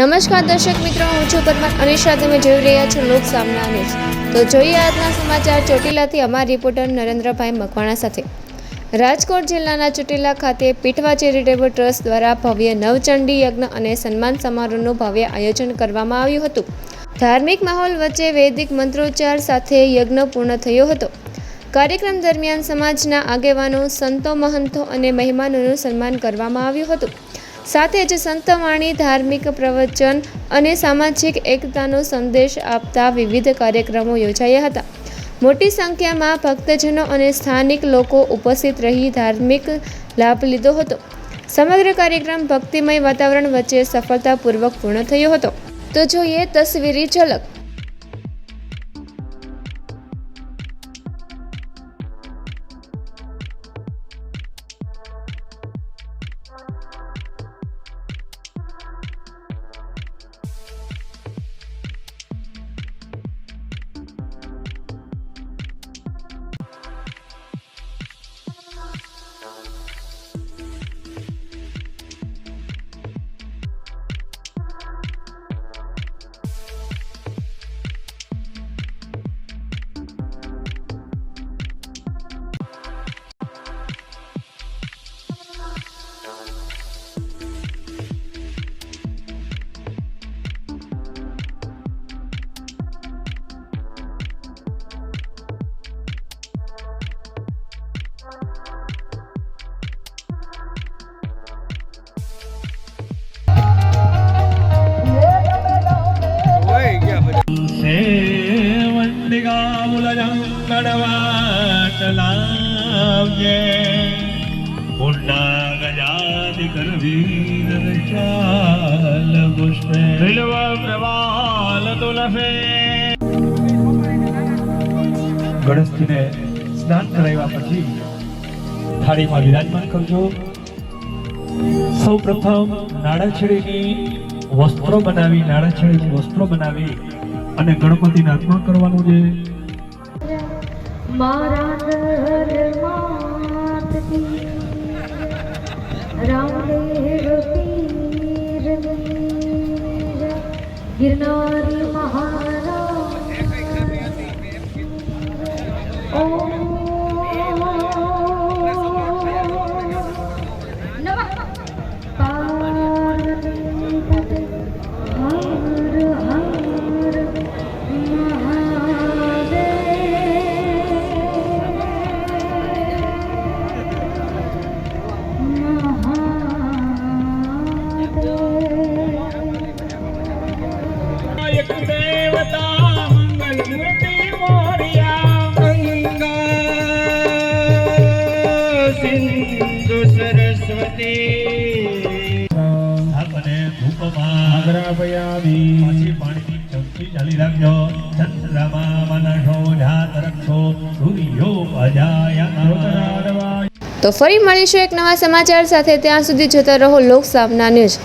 નમસ્કાર દર્શક મિત્રો, હું છું પરમાર અનિશા. તમે જોઈ રહ્યા છો લોક સામના ન્યૂઝ. તો જોઈએ આજના સમાચાર ચોટીલાથી અમારા રિપોર્ટર નરેન્દ્રભાઈ મકવાણા સાથે. રાજકોટ જિલ્લાના ચોટીલા ખાતે પીઠવા ચેરિટેબલ ટ્રસ્ટ દ્વારા ભવ્ય નવચંડી યજ્ઞ અને સન્માન સમારોહનું ભવ્ય આયોજન કરવામાં આવ્યું હતું. ધાર્મિક માહોલ વચ્ચે વૈદિક મંત્રોચ્ચાર સાથે યજ્ઞ પૂર્ણ થયો હતો. કાર્યક્રમ દરમિયાન સમાજના આગેવાનો, સંતો, મહંતો અને મહેમાનોનું સન્માન કરવામાં આવ્યું હતું. સાથે જ સંતવાણી, ધાર્મિક પ્રવચન અને સામાજિક એકતાનો સંદેશ આપતા વિવિધ કાર્યક્રમો યોજાયા હતા. મોટી સંખ્યામાં ભક્તજનો અને સ્થાનિક લોકો ઉપસ્થિત રહી ધાર્મિક લાભ લીધો હતો. સમગ્ર કાર્યક્રમ ભક્તિમય વાતાવરણ વચ્ચે સફળતાપૂર્વક પૂર્ણ થયો હતો. તો જોઈએ તસવીરી ઝલક. ગણેશજીને સ્નાન કરાવ્યા પછી થાળીમાં વિરાજમાન કરજો. સૌ પ્રથમ નાળાછેડીની વસ્ત્રો બનાવી અને ગણપતિને અર્પણ કરવાનું છે. ગિરનારી મહારાજ તો ફરી મળીશું એક નવા સમાચાર સાથે. ત્યાં સુધી જોતા રહો લોક સામના ન્યૂઝ.